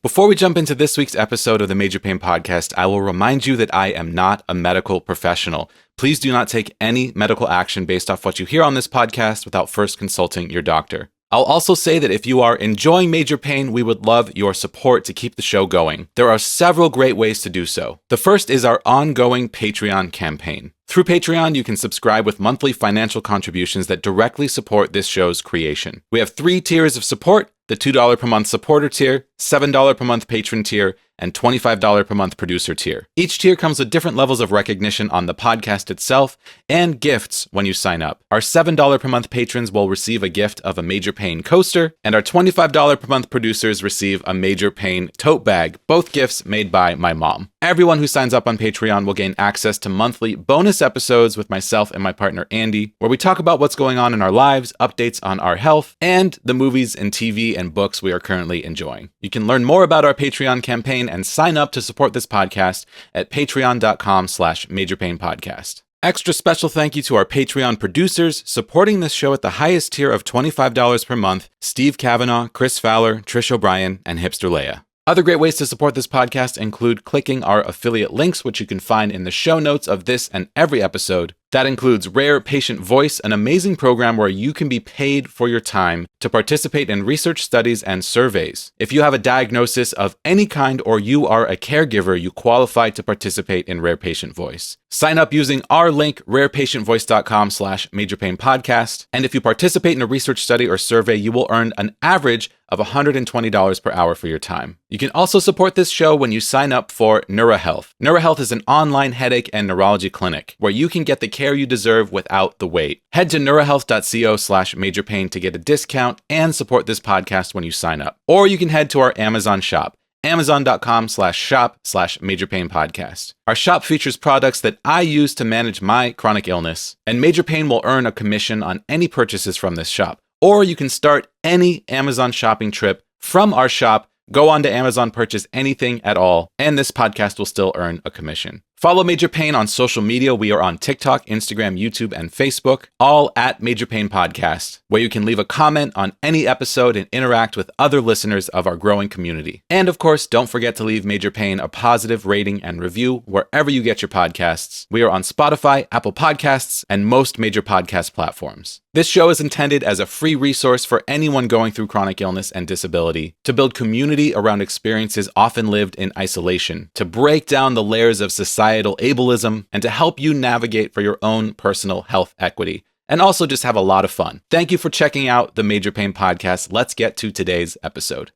Before we jump into this week's episode of the Major Pain Podcast, I will remind you that I am not a medical professional. Please do not take any medical action based off what you hear on this podcast without first consulting your doctor. I'll also say that if you are enjoying Major Pain, we would love your support to keep the show going. There are several great ways to do so. The first is our ongoing Patreon campaign. Through Patreon, you can subscribe with monthly financial contributions that directly support this show's creation. We have 3 tiers of support: the $2 per month supporter tier, $7 per month patron tier, and $25 per month producer tier. Each tier comes with different levels of recognition on the podcast itself and gifts when you sign up. Our $7 per month patrons will receive a gift of a Major Pain coaster, and our $25 per month producers receive a Major Pain tote bag, both gifts made by my mom. Everyone who signs up on Patreon will gain access to monthly bonus episodes with myself and my partner Andy, where we talk about what's going on in our lives, updates on our health, and the movies and TV and books we are currently enjoying. You can learn more about our Patreon campaign and sign up to support this podcast at patreon.com/majorpainpodcast. Extra special thank you to our Patreon producers supporting this show at the highest tier of $25 per month: Steve Kavanaugh, Chris Fowler, Trish O'Brien, and Hipster Leia. Other great ways to support this podcast include clicking our affiliate links, which you can find in the show notes of this and every episode. That includes Rare Patient Voice, an amazing program where you can be paid for your time to participate in research studies and surveys. If you have a diagnosis of any kind or you are a caregiver, you qualify to participate in Rare Patient Voice. Sign up using our link, rarepatientvoice.com/majorpainpodcast. And if you participate in a research study or survey, you will earn an average of $120 per hour for your time. You can also support this show when you sign up for NeuroHealth. NeuroHealth is an online headache and neurology clinic where you can get the care you deserve without the wait. Head to neurohealth.co/majorpain to get a discount and support this podcast when you sign up. Or you can head to our Amazon shop, amazon.com/shop/majorpainpodcast. Our shop features products that I use to manage my chronic illness, and Major Pain will earn a commission on any purchases from this shop. Or you can start any Amazon shopping trip from our shop, go on to Amazon, purchase anything at all, and this podcast will still earn a commission. Follow Major Pain on social media. We are on TikTok, Instagram, YouTube, and Facebook, all at Major Pain Podcast, where you can leave a comment on any episode and interact with other listeners of our growing community. And of course, don't forget to leave Major Pain a positive rating and review wherever you get your podcasts. We are on Spotify, Apple Podcasts, and most major podcast platforms. This show is intended as a free resource for anyone going through chronic illness and disability, to build community around experiences often lived in isolation, to break down the layers of societal ableism, and to help you navigate for your own personal health equity, and also just have a lot of fun. Thank you for checking out the Major Pain Podcast. Let's get to today's episode.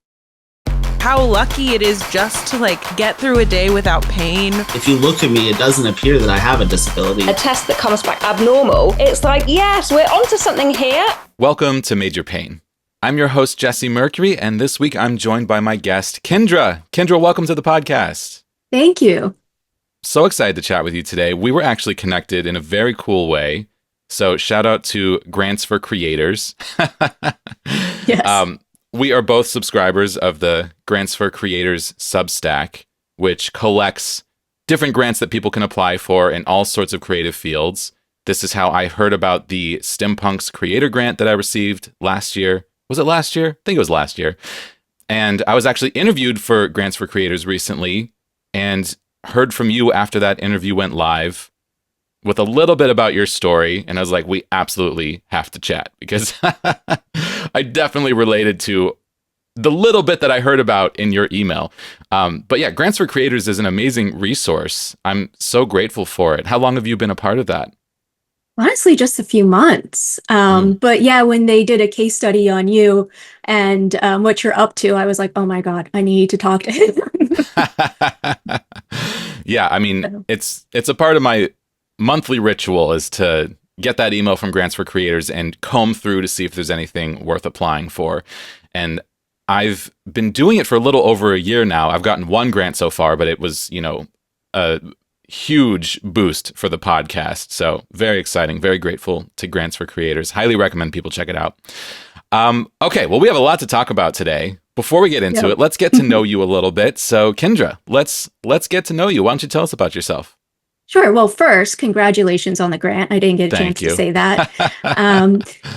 How lucky it is just to get through a day without pain. If you look at me, it doesn't appear that I have a disability. A test that comes back abnormal, it's like, yes, we're onto something here. Welcome to Major Pain. I'm your host, Jesse Mercury, and this week I'm joined by my guest, Kindra. Kindra, welcome to the podcast. Thank you. So excited to chat with you today. We were actually connected in a very cool way. So shout out to Grants for Creators. Yes. We are both subscribers of the Grants for Creators Substack, which collects different grants that people can apply for in all sorts of creative fields. This is how I heard about the Stimpunks Creator Grant that I received last year. Was it last year? I think it was last year. And I was actually interviewed for Grants for Creators recently and heard from you after that interview went live with a little bit about your story. And I was like, we absolutely have to chat, because I definitely related to the little bit that I heard about in your email. But yeah, Grants for Creators is an amazing resource. I'm so grateful for it. How long have you been a part of that? Honestly, just a few months. But yeah, when they did a case study on you and what you're up to, I was like, oh my God, I need to talk to him. Yeah, I mean, it's a part of my monthly ritual is to get that email from Grants for Creators and comb through to see if there's anything worth applying for. And I've been doing it for a little over a year now. I've gotten one grant so far, but it was, a huge boost for the podcast. So very exciting, very grateful to Grants for Creators. Highly recommend people check it out. Okay, well, we have a lot to talk about today. Before we get into it, let's get to know you a little bit. So Kindra, let's get to know you. Why don't you tell us about yourself? Sure. Well, first, congratulations on the grant. I didn't get a Thank chance to you. say that.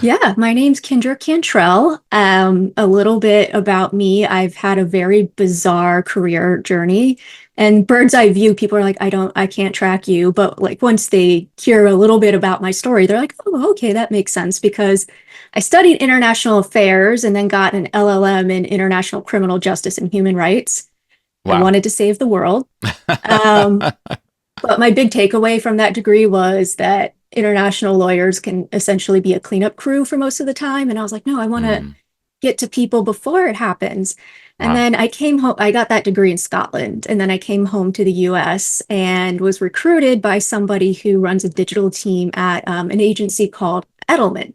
Yeah, my name's Kindra Cantrell. A little bit about me. I've had a very bizarre career journey. And bird's eye view, people are like, I can't track you. But like once they hear a little bit about my story, they're like, oh, okay, that makes sense because I studied international affairs and then got an LLM in international criminal justice and human rights. I Wow. wanted to save the world. Um, but my big takeaway from that degree was that international lawyers can essentially be a cleanup crew for most of the time. And I was like, no, I want to Mm, get to people before it happens. And wow. then I came home, I got that degree in Scotland. And then I came home to the US and was recruited by somebody who runs a digital team at an agency called Edelman.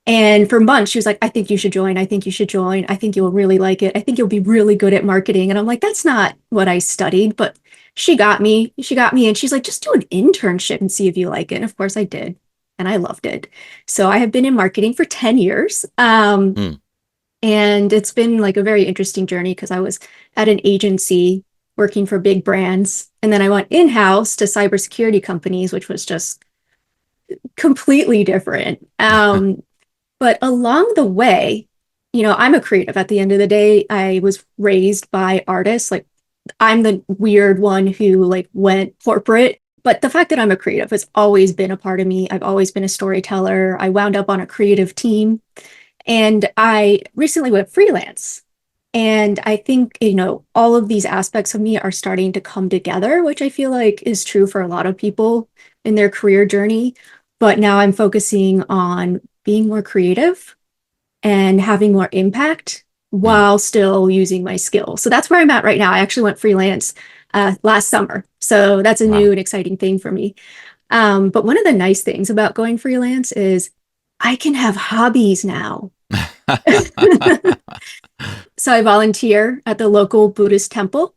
And for months, she was like, I think you should join. I think you should join. I think you'll really like it. I think you'll be really good at marketing. And I'm like, that's not what I studied, but she got me. She got me. And she's like, just do an internship and see if you like it. And of course I did. And I loved it. So I have been in marketing for 10 years. Mm, And it's been like a very interesting journey because I was at an agency working for big brands. And then I went in-house to cybersecurity companies, which was just completely different. But along the way, I'm a creative. At the end of the day, I was raised by artists. Like I'm the weird one who like went corporate. But the fact that I'm a creative has always been a part of me. I've always been a storyteller. I wound up on a creative team and I recently went freelance. And I think, all of these aspects of me are starting to come together, which I feel like is true for a lot of people in their career journey. But now I'm focusing on being more creative and having more impact mm, while still using my skills. So that's where I'm at right now. I actually went freelance last summer. So that's a wow. new and exciting thing for me. But one of the nice things about going freelance is I can have hobbies now. So I volunteer at the local Buddhist temple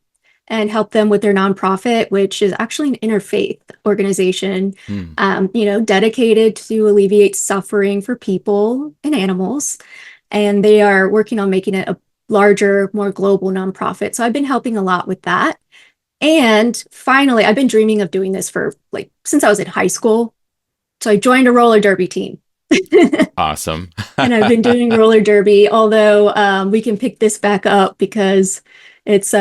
and help them with their nonprofit, which is actually an interfaith organization, Mm, dedicated to alleviate suffering for people and animals. And they are working on making it a larger, more global nonprofit. So I've been helping a lot with that. And finally, I've been dreaming of doing this for like since I was in high school. So I joined a roller derby team. awesome. And I've been doing roller derby, although we can pick this back up because it's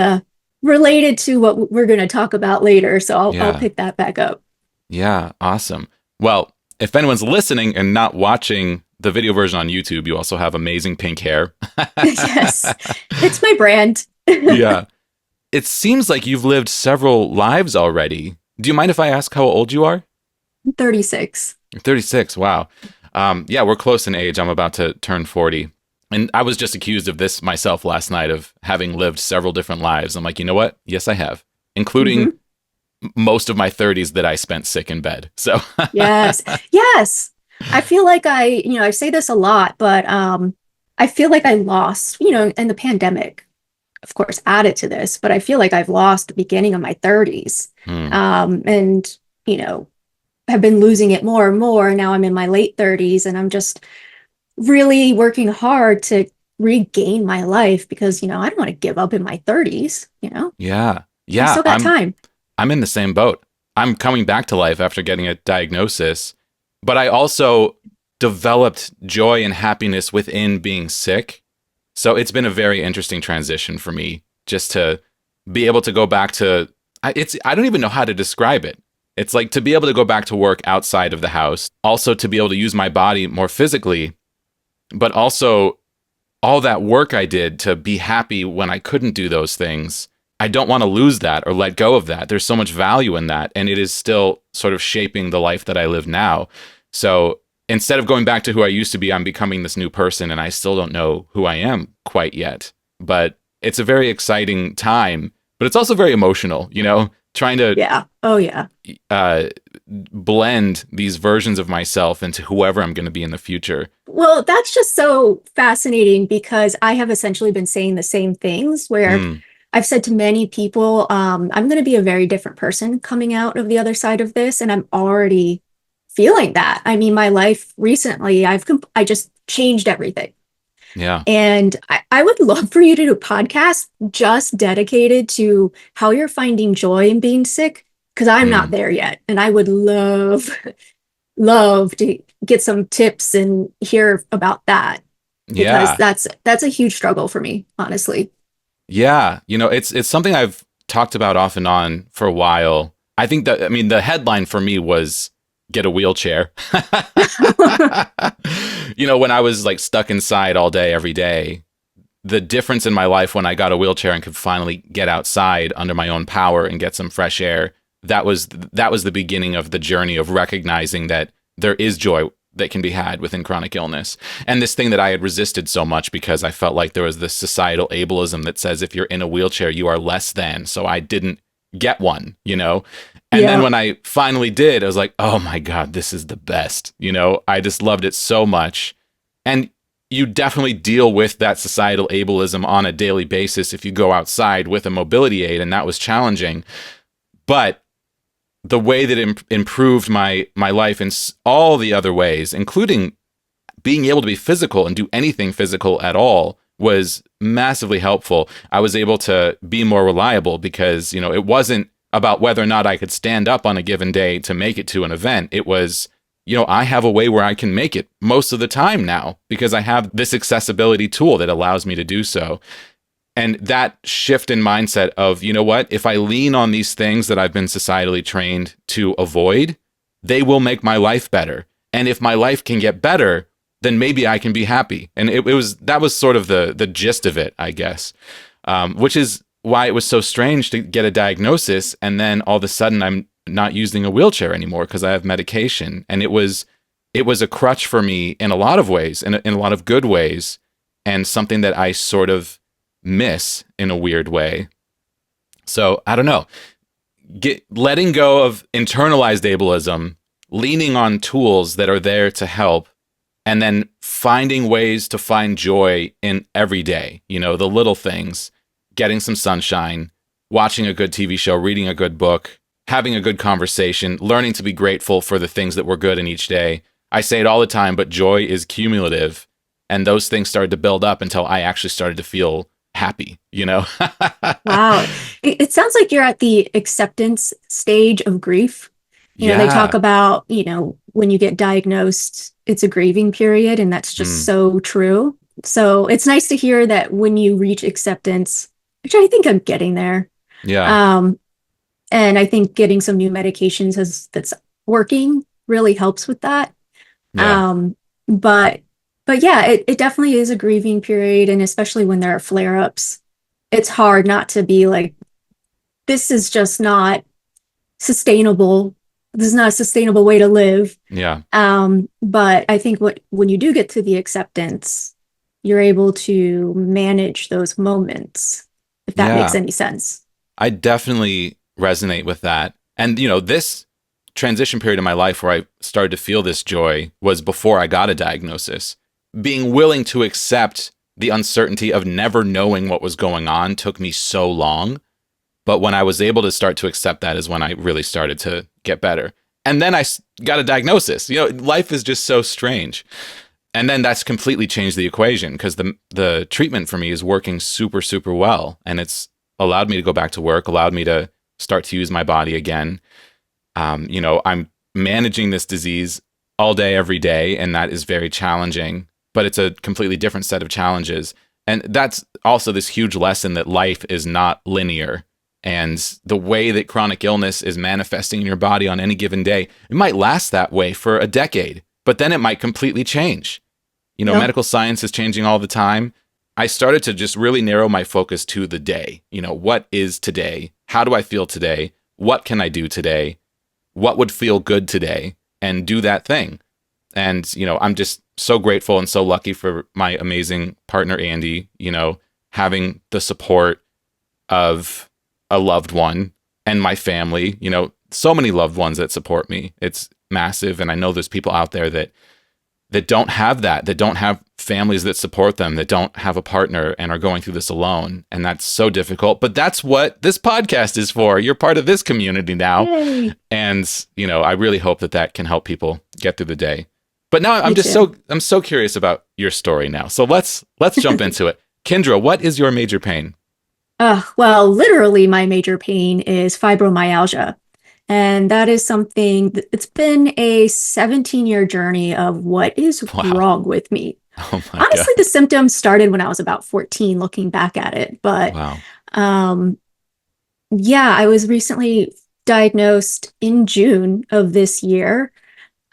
related to what we're going to talk about later. So I'll Yeah. pick that back up. Yeah. Awesome. Well, if anyone's listening and not watching the video version on YouTube, you also have amazing pink hair. Yes, it's my brand. Yeah. It seems like you've lived several lives already. Do you mind if I ask how old you are? 36. You're 36. Wow. Yeah, we're close in age. I'm about to turn 40. And I was just accused of this myself last night of having lived several different lives. I'm like, you know what? Yes, I have, including Mhm. most of my 30s that I spent sick in bed. So, Yes. Yes. I feel like I say this a lot, but I feel like I lost, and the pandemic, of course, added to this, but I feel like I've lost the beginning of my 30s. hmm, And, have been losing it more and more. Now I'm in my late 30s and I'm just really working hard to regain my life because, I don't want to give up in my 30s, yeah, I yeah. still got time. I'm in the same boat. I'm coming back to life after getting a diagnosis, but I also developed joy and happiness within being sick. So it's been a very interesting transition for me just to be able to go back to I don't even know how to describe it. It's like to be able to go back to work outside of the house, also to be able to use my body more physically, but also all that work I did to be happy when I couldn't do those things. I don't want to lose that or let go of that. There's so much value in that. And it is still sort of shaping the life that I live now. So instead of going back to who I used to be, I'm becoming this new person and I still don't know who I am quite yet. But it's a very exciting time, but it's also very emotional, trying to Yeah. Oh, yeah. uh, blend these versions of myself into whoever I'm going to be in the future. Well, that's just so fascinating because I have essentially been saying the same things where Mm, I've said to many people, I'm going to be a very different person coming out of the other side of this. And I'm already feeling that. I mean, my life recently, I just changed everything. yeah. And I would love for you to do a podcast just dedicated to how you're finding joy in being sick because I'm not there yet. And I would love to get some tips and hear about that, because Yeah. that's a huge struggle for me, honestly. Yeah. It's something I've talked about off and on for a while. I think the headline for me was get a wheelchair. When I was like stuck inside all day, every day, the difference in my life when I got a wheelchair and could finally get outside under my own power and get some fresh air, that was the beginning of the journey of recognizing that there is joy that can be had within chronic illness. And this thing that I had resisted so much because I felt like there was this societal ableism that says if you're in a wheelchair, you are less than. So I didn't get one, And then when I finally did, I was like, oh my God, this is the best. I just loved it so much. And you definitely deal with that societal ableism on a daily basis if you go outside with a mobility aid, and that was challenging. But the way that it improved my life in all the other ways, including being able to be physical and do anything physical at all, was massively helpful. I was able to be more reliable because, it wasn't about whether or not I could stand up on a given day to make it to an event. It was, I have a way where I can make it most of the time now because I have this accessibility tool that allows me to do so. And that shift in mindset of, what, if I lean on these things that I've been societally trained to avoid, they will make my life better. And if my life can get better, then maybe I can be happy. And that was sort of the gist of it, I guess, which is why it was so strange to get a diagnosis. And then all of a sudden I'm not using a wheelchair anymore because I have medication. And it was a crutch for me in a lot of ways, in a lot of good ways, and something that I sort of miss in a weird way. So I don't know, letting go of internalized ableism, leaning on tools that are there to help, and then finding ways to find joy in every day, the little things, getting some sunshine, watching a good TV show, reading a good book, having a good conversation, learning to be grateful for the things that were good in each day. I say it all the time, but joy is cumulative. And those things started to build up until I actually started to feel happy, Wow. It sounds like you're at the acceptance stage of grief. They talk about, when you get diagnosed, it's a grieving period, and that's just so true. So it's nice to hear that when you reach acceptance, which I think I'm getting there. Yeah. And I think getting some new medications that's working really helps with that. Yeah. But yeah, it definitely is a grieving period. And especially when there are flare-ups, it's hard not to be like, this is just not sustainable. This is not a sustainable way to live. Yeah. But I think when you do get to the acceptance, you're able to manage those moments, if that makes any sense. I definitely resonate with that. And, this transition period in my life where I started to feel this joy was before I got a diagnosis. Being willing to accept the uncertainty of never knowing what was going on took me so long. But when I was able to start to accept that is when I really started to get better. And then I got a diagnosis. Life is just so strange. And then that's completely changed the equation because the treatment for me is working super, super well. And it's allowed me to go back to work, allowed me to start to use my body again. I'm managing this disease all day, every day, and that is very challenging, but it's a completely different set of challenges. And that's also this huge lesson that life is not linear. And the way that chronic illness is manifesting in your body on any given day, it might last that way for a decade, but then it might completely change. Medical science is changing all the time. I started to just really narrow my focus to the day. What is today? How do I feel today? What can I do today? What would feel good today? And do that thing. And, I'm just so grateful and so lucky for my amazing partner, Andy, having the support of a loved one and my family, so many loved ones that support me. It's massive. And I know there's people out there that don't have that don't have families that support them, that don't have a partner and are going through this alone. And that's so difficult. But that's what this podcast is for. You're part of this community now. Yay. And, I really hope that can help people get through the day. But now I'm so curious about your story now. So let's jump into it. Kindra, what is your major pain? Well, literally my major pain is fibromyalgia. And that is something it's been a 17-year journey of what is Wow. wrong with me. Oh my God. Honestly, the symptoms started when I was about 14, looking back at it. But Wow. um, yeah, I was recently diagnosed in June of this year.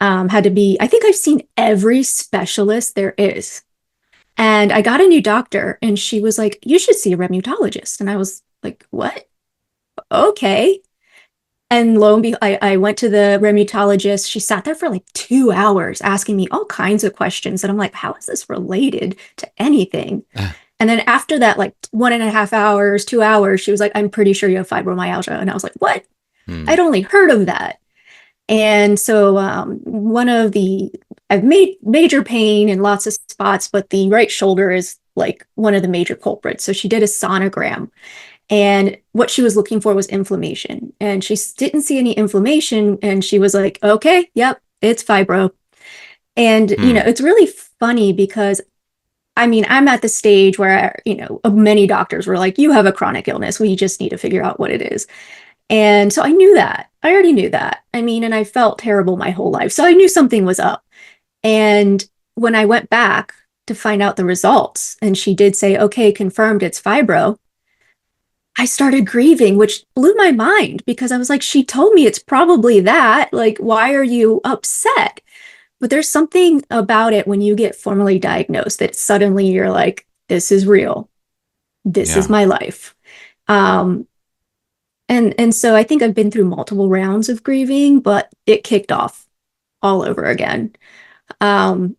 I think I've seen every specialist there is. And I got a new doctor, and she was like, "You should see a rheumatologist." And I was like, "What? Okay." And lo and behold, I went to the rheumatologist. She sat there for like 2 hours asking me all kinds of questions. And I'm like, how is this related to anything? And then after that, like 1.5 hours, 2 hours, she was like, "I'm pretty sure you have fibromyalgia." And I was like, "What?" Hmm. I'd only heard of that. And so I've made major pain in lots of spots, but the right shoulder is like one of the major culprits. So she did a sonogram, and what she was looking for was inflammation. And she didn't see any inflammation. And she was like, "Okay, yep, it's fibro." And, Hmm. it's really funny because I mean, I'm at the stage where, many doctors were like, "You have a chronic illness. We just need to figure out what it is." And so I knew that. I already knew that. I mean, and I felt terrible my whole life. So I knew something was up. And when I went back to find out the results, and she did say, "Okay, confirmed it's fibro," I started grieving, which blew my mind because I was like, she told me it's probably that. Like, why are you upset? But there's something about it when you get formally diagnosed that suddenly you're like, this is real. This is Yeah. my life. Um, and so I think I've been through multiple rounds of grieving, but it kicked off all over again. Um,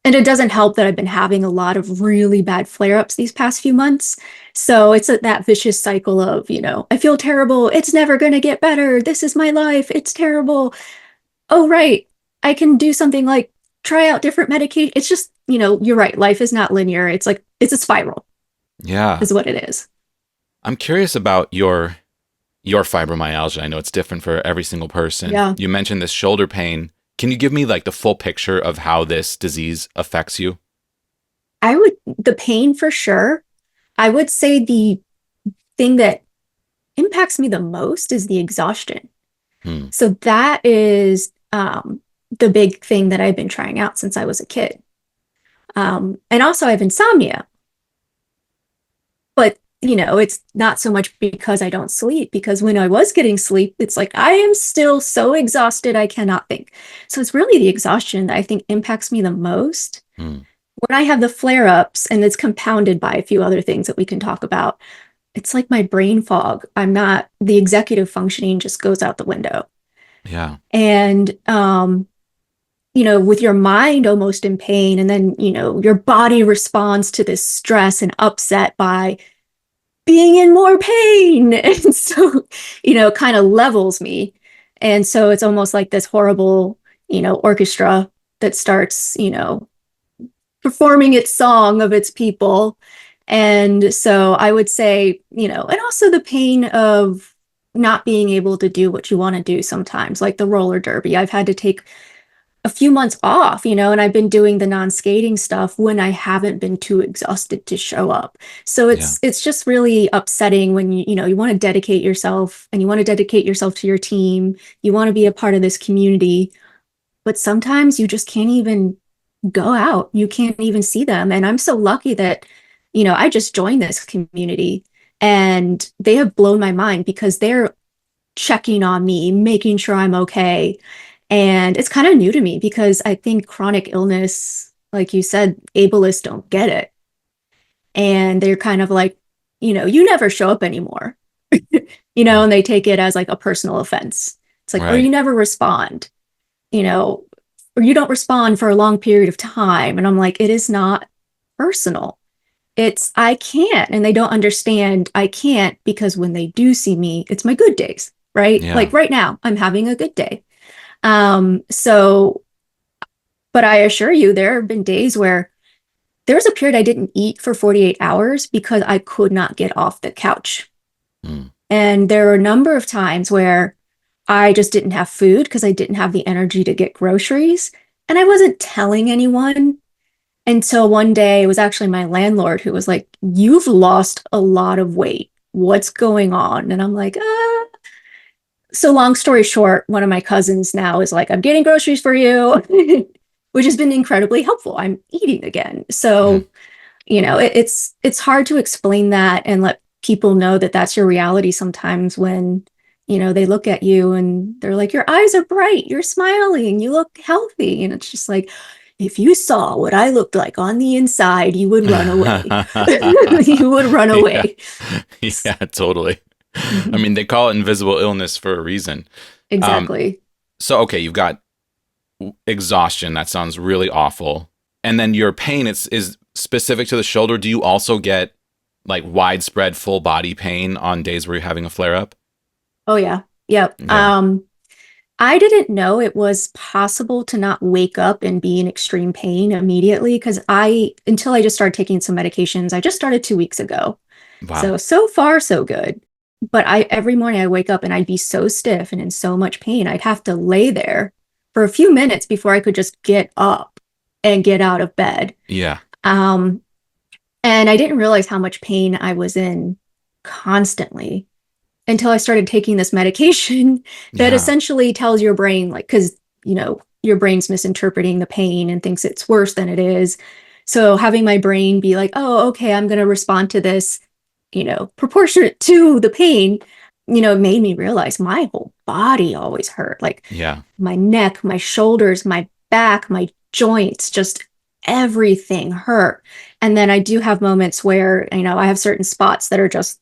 and it doesn't help that I've been having a lot of really bad flare-ups these past few months. So it's that vicious cycle of, I feel terrible. It's never going to get better. This is my life. It's terrible. Oh, right. I can do something like try out different medication. It's just, you're right. Life is not linear. It's like, it's a spiral, Yeah. is what it is. I'm curious about your fibromyalgia. I know it's different for every single person. Yeah. You mentioned this shoulder pain. Can you give me like the full picture of how this disease affects you? The pain for sure. I would say the thing that impacts me the most is the exhaustion. Hmm. So that is the big thing that I've been trying out since I was a kid. And also I have insomnia, but it's not so much because I don't sleep, because when I was getting sleep, it's like I am still so exhausted I cannot think. So it's really the exhaustion that I think impacts me the most. Hmm. When I have the flare-ups, and it's compounded by a few other things that we can talk about, it's like my brain fog. The executive functioning just goes out the window. Yeah. And with your mind almost in pain, and then your body responds to this stress and upset by being in more pain. And so it kind of levels me. And so it's almost like this horrible orchestra that starts performing its song of its people. And so I would say, and also the pain of not being able to do what you want to do sometimes, like the roller derby. I've had to take a few months off, and I've been doing the non-skating stuff when I haven't been too exhausted to show up. So Yeah. it's just really upsetting when you want to dedicate yourself, and you want to dedicate yourself to your team. You want to be a part of this community, but sometimes you just can't even go out. You can't even see them. And I'm so lucky that, I just joined this community, and they have blown my mind because they're checking on me, making sure I'm okay. And it's kind of new to me because I think chronic illness, like you said, ableists don't get it. And they're kind of like, you never show up anymore, Hmm. and they take it as like a personal offense. It's like, or you Right. never respond, you know, or you don't respond for a long period of time. And I'm like, it is not personal. It's, I can't. And they don't understand I can't, because when they do see me, it's my good days, right? Yeah. Like right now, I'm having a good day. So, but I assure you, there have been days where there was a period I didn't eat for 48 hours because I could not get off the couch. Hmm. And there were a number of times where I just didn't have food because I didn't have the energy to get groceries. And I wasn't telling anyone until one day. It was actually my landlord who was like, "You've lost a lot of weight. What's going on?" And I'm like, So long story short, one of my cousins now is like, I'm getting groceries for you, which has been incredibly helpful. I'm eating again. Mhm. So, it's hard to explain that and let people know that that's your reality sometimes when, they look at you and they're like, your eyes are bright, you're smiling, you look healthy. And it's just like, if you saw what I looked like on the inside, you would run away. You would run Yeah. away. Yeah, totally. I Mhm. mean, they call it invisible illness for a reason. Um, Exactly. so okay, you've got exhaustion. That sounds really awful. And then your pain is specific to the shoulder. Do you also get like widespread full body pain on days where you're having a flare up? Oh yeah. Yep. Yeah. I didn't know it was possible to not wake up and be in extreme pain immediately because until I just started taking some medications, I just started 2 weeks ago. Wow. So far, so good. But every morning I wake up and I'd be so stiff and in so much pain. I'd have to lay there for a few minutes before I could just get up and get out of bed. Yeah. Um, and I didn't realize how much pain I was in constantly until I started taking this medication that Yeah. essentially tells your brain, like, because, your brain's misinterpreting the pain and thinks it's worse than it is. So having my brain be like, oh, okay, I'm going to respond to this, proportionate to the pain, made me realize my whole body always hurt. Like Yeah. my neck, my shoulders, my back, my joints, just everything hurt. And then I do have moments where, I have certain spots that are just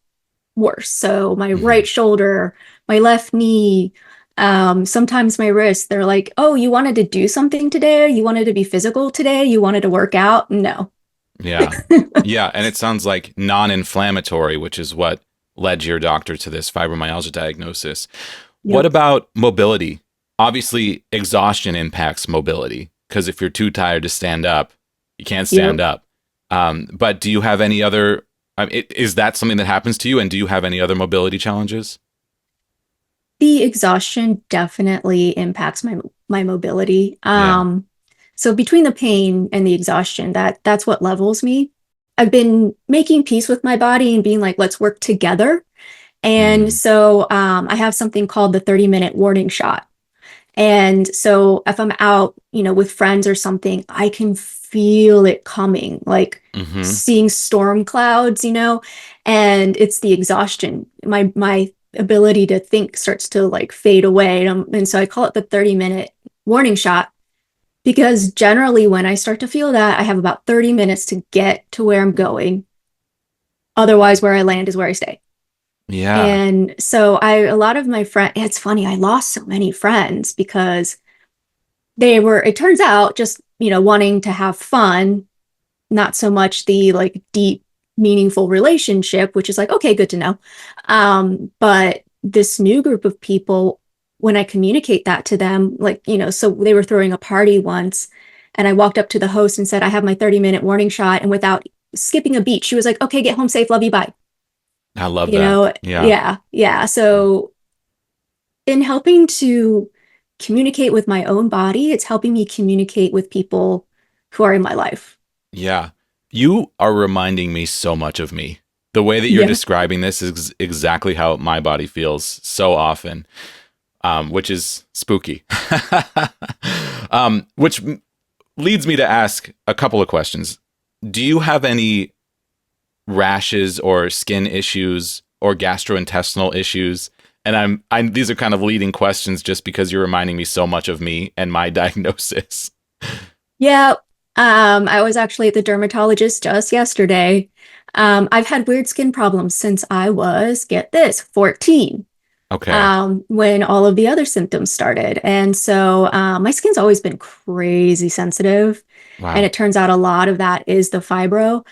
worse. So my Hmm. right shoulder, my left knee, sometimes my wrist, they're like, oh, you wanted to do something today? You wanted to be physical today? You wanted to work out? No. Yeah. Yeah. And it sounds like non inflammatory, which is what led your doctor to this fibromyalgia diagnosis. What Yep. about mobility? Obviously, exhaustion impacts mobility because if you're too tired to stand up, you can't stand Yep. up. But do you have any other? Is that something that happens to you? And do you have any other mobility challenges? The exhaustion definitely impacts my mobility. Yeah. So between the pain and the exhaustion, that's what levels me. I've been making peace with my body and being like, let's work together. And Mm, so I have something called the 30-minute warning shot. And so if I'm out, with friends or something, I can feel it coming, like hmm. seeing storm clouds, and it's the exhaustion. My ability to think starts to like fade away. And so I call it the 30-minute warning shot because generally when I start to feel that, I have about 30 minutes to get to where I'm going. Otherwise, where I land is where I stay. Yeah. And so a lot of my friends, it's funny, I lost so many friends because they were, it turns out, just, wanting to have fun, not so much the like deep, meaningful relationship, which is like, okay, good to know. But this new group of people, when I communicate that to them, like, so they were throwing a party once, and I walked up to the host and said, I have my 30-minute warning shot. And without skipping a beat, she was like, okay, get home safe, love you, bye. I love that. Yeah. Yeah, yeah. So in helping to communicate with my own body, it's helping me communicate with people who are in my life. Yeah. You are reminding me so much of me. The way that you're Yeah. describing this is exactly how my body feels so often, which is spooky. Which leads me to ask a couple of questions. Do you have any rashes or skin issues or gastrointestinal issues? And I'm these are kind of leading questions just because you're reminding me so much of me and my diagnosis. Yeah. I was actually at the dermatologist just yesterday. I've had weird skin problems since I was, get this, 14, Okay. when all of the other symptoms started. And so my skin's always been crazy sensitive. And Wow. it turns out a lot of that is the fibro.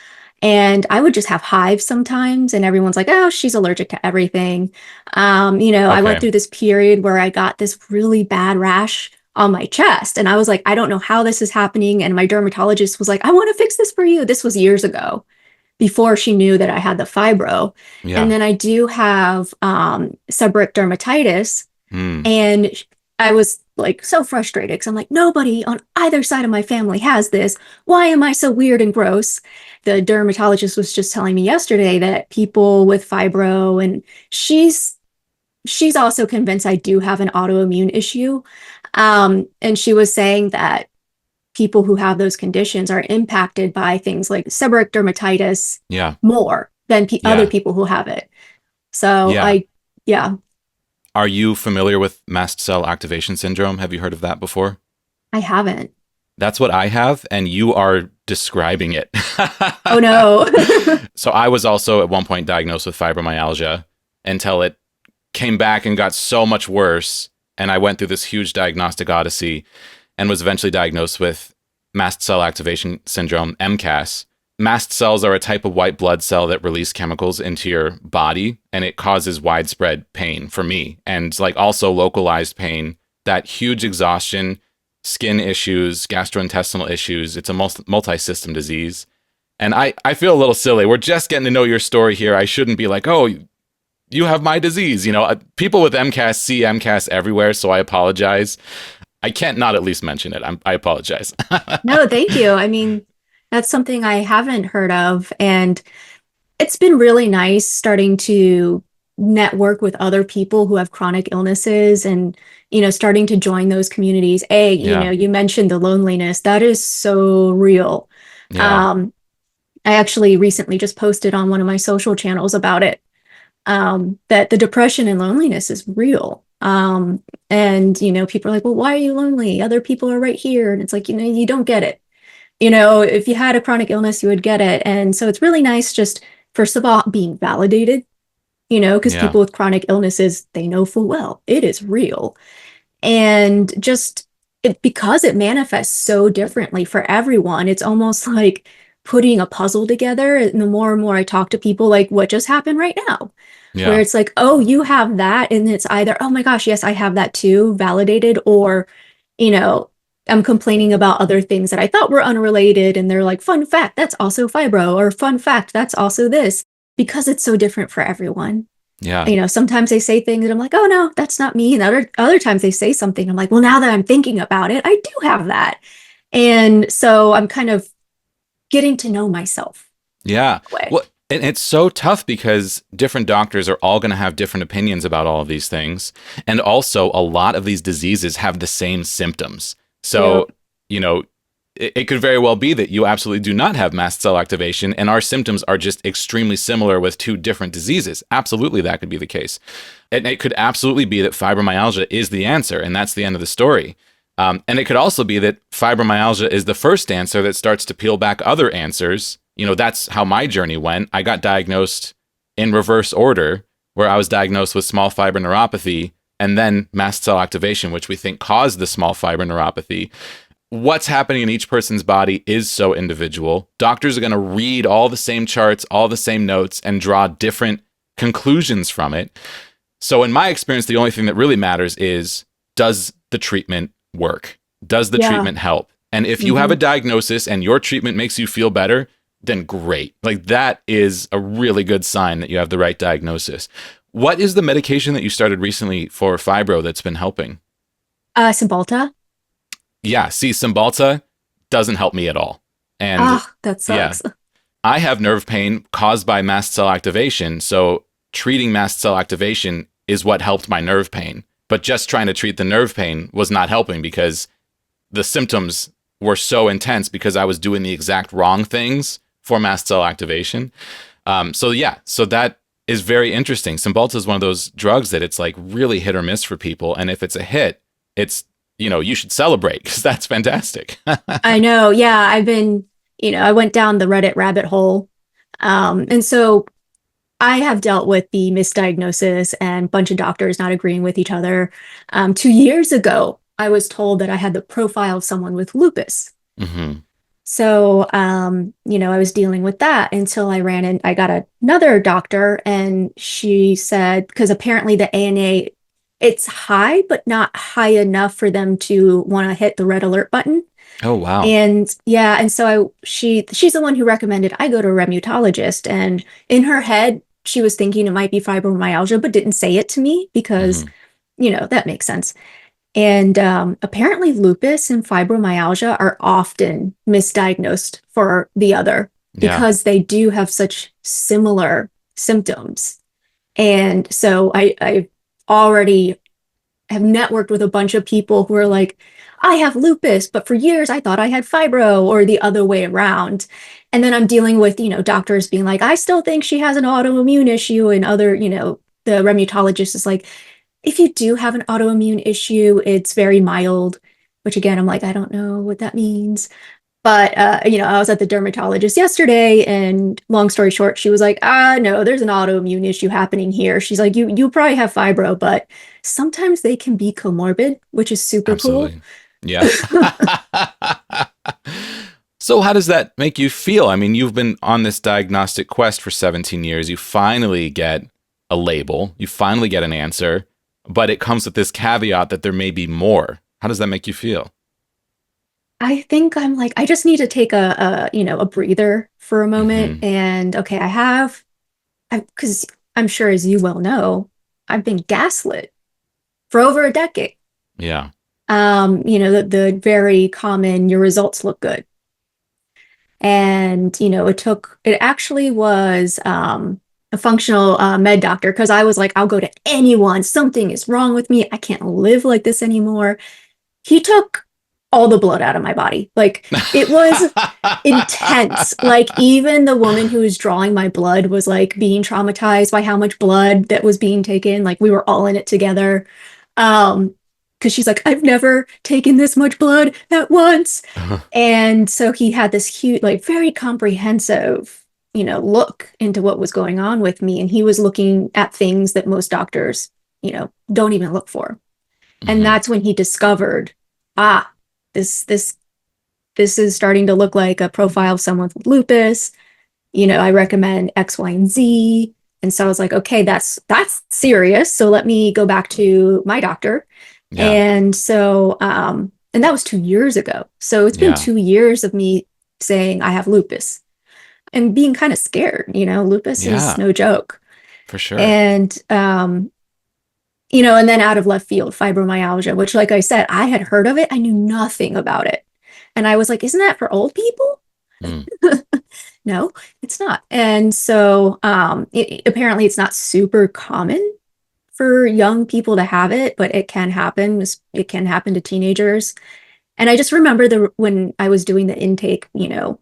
And I would just have hives sometimes, and everyone's like, oh, she's allergic to everything. I went Okay. through this period where I got this really bad rash on my chest. And I was like, I don't know how this is happening. And my dermatologist was like, I want to fix this for you. This was years ago before she knew that I had the fibro. And Yeah. then I do have seborrheic dermatitis. Hmm. And I was like so frustrated because I'm like, nobody on either side of my family has this. Why am I so weird and gross? The dermatologist was just telling me yesterday that people with fibro, and she's she's also convinced I do have an autoimmune issue. And she was saying that people who have those conditions are impacted by things like seborrheic dermatitis Yeah. more than other Yeah. people who have it. So Yeah. yeah, Are you familiar with mast cell activation syndrome? Have you heard of that before? I haven't. That's what I have, and you are describing it. Oh no. So I was also at one point diagnosed with fibromyalgia until it came back and got so much worse. And I went through this huge diagnostic odyssey and was eventually diagnosed with mast cell activation syndrome, MCAS. Mast cells are a type of white blood cell that release chemicals into your body, and it causes widespread pain for me, and like also localized pain, that huge exhaustion, skin issues, gastrointestinal issues. It's a multi-system disease. And I feel a little silly. We're just getting to know your story here. I shouldn't be like, oh, you have my disease. You know, people with MCAS see MCAS everywhere, so I apologize. I can't not at least mention it. I apologize. No, thank you. I mean, that's something I haven't heard of. And it's been really nice starting to network with other people who have chronic illnesses and, starting to join those communities. Yeah. You mentioned the loneliness. That is so real. Yeah. Um, I actually recently just posted on one of my social channels about it, that the depression and loneliness is real. And, people are like, well, why are you lonely? Other people are right here. And it's like, you don't get it. If you had a chronic illness, you would get it. And so it's really nice just, first of all, being validated, because Yeah. people with chronic illnesses, they know full well it is real. And just because it manifests so differently for everyone, it's almost like putting a puzzle together. And the more and more I talk to people, like what just happened right now, where Yeah. it's like, oh, you have that. And it's either, oh my gosh, yes, I have that too, validated, or, you know, I'm complaining about other things that I thought were unrelated. And they're like, fun fact, that's also fibro, or fun fact, that's also this, because it's so different for everyone. Yeah. Sometimes they say things and I'm like, oh no, that's not me. And other times they say something, I'm like, well, now that I'm thinking about it, I do have that. And so I'm kind of getting to know myself Yeah. that way. Well, and it's so tough because different doctors are all going to have different opinions about all of these things. And also, a lot of these diseases have the same symptoms. So, Yep. you know, it could very well be that you absolutely do not have mast cell activation and our symptoms are just extremely similar with two different diseases. Absolutely, that could be the case. And it could absolutely be that fibromyalgia is the answer, and that's the end of the story. And it could also be that fibromyalgia is the first answer that starts to peel back other answers. You know, that's how my journey went. I got diagnosed in reverse order, where I was diagnosed with small fiber neuropathy and then mast cell activation, which we think caused the small fiber neuropathy. What's happening in each person's body is so individual. Doctors are going to read all the same charts, all the same notes, and draw different conclusions from it. So in my experience, the only thing that really matters is, does the treatment work? Does the treatment help? And if you have a diagnosis and your treatment makes you feel better, then great. Like, that is a really good sign that you have the right diagnosis. What is the medication that you started recently for fibro that's been helping? Cymbalta. Yeah, see, Cymbalta doesn't help me at all. And That sucks. I have nerve pain caused by mast cell activation. So treating mast cell activation is what helped my nerve pain. But just trying to treat the nerve pain was not helping because the symptoms were so intense because I was doing the exact wrong things for mast cell activation. So that is very interesting. Cymbalta is one of those drugs that it's like really hit or miss for people. And if it's a hit, it's, you should celebrate because that's fantastic. I know. Yeah. I've been, I went down the Reddit rabbit hole. And so I have dealt with the misdiagnosis and a bunch of doctors not agreeing with each other. 2 years ago, I was told that I had the profile of someone with lupus. Mm-hmm. So, I was dealing with that until I got another doctor, and she said, because apparently the ANA, it's high, but not high enough for them to want to hit the red alert button. Oh, wow. And yeah, and so she's the one who recommended I go to a rheumatologist, and in her head, she was thinking it might be fibromyalgia, but didn't say it to me because, that makes sense. And apparently lupus and fibromyalgia are often misdiagnosed for the other because they do have such similar symptoms. And so I already have networked with a bunch of people who are like, I have lupus, but for years I thought I had fibro, or the other way around. And then I'm dealing with, doctors being like, I still think she has an autoimmune issue. And other, the rheumatologist is like, if you do have an autoimmune issue, it's very mild, which again, I'm like, I don't know what that means. But I was at the dermatologist yesterday, and long story short, she was like, no, there's an autoimmune issue happening here. She's like, you probably have fibro, but sometimes they can be comorbid, which is super cool. Absolutely. Yeah. So how does that make you feel? I mean, you've been on this diagnostic quest for 17 years. You finally get a label. You finally get an answer, but it comes with this caveat that there may be more. How does that make you feel? I think I'm like, I just need to take a breather for a moment. Hmm. And okay, because I'm sure, as you well know, I've been gaslit for over a decade. Yeah. The very common, your results look good. And, it actually was a functional med doctor, because I was like, I'll go to anyone. Something is wrong with me. I can't live like this anymore. He took all the blood out of my body. Like, it was intense. Like, even the woman who was drawing my blood was like being traumatized by how much blood that was being taken. Like, we were all in it together. Because she's like, I've never taken this much blood at once. And so he had this huge, like, very comprehensive, look into what was going on with me. And he was looking at things that most doctors, don't even look for. And Hmm. that's when he discovered, ah, this is starting to look like a profile of someone with lupus. I recommend X, Y, and Z. And so I was like, okay, that's serious. So let me go back to my doctor. Yeah. And so, and that was 2 years ago. So it's been Yeah. 2 years of me saying I have lupus and being kind of scared. Lupus is Yeah. no joke. For sure. And, and then out of left field, fibromyalgia, which, like I said, I had heard of it. I knew nothing about it. And I was like, isn't that for old people? Mm. No, it's not. And so apparently it's not super common for young people to have it, but it can happen. It can happen to teenagers. And I just remember when I was doing the intake, meeting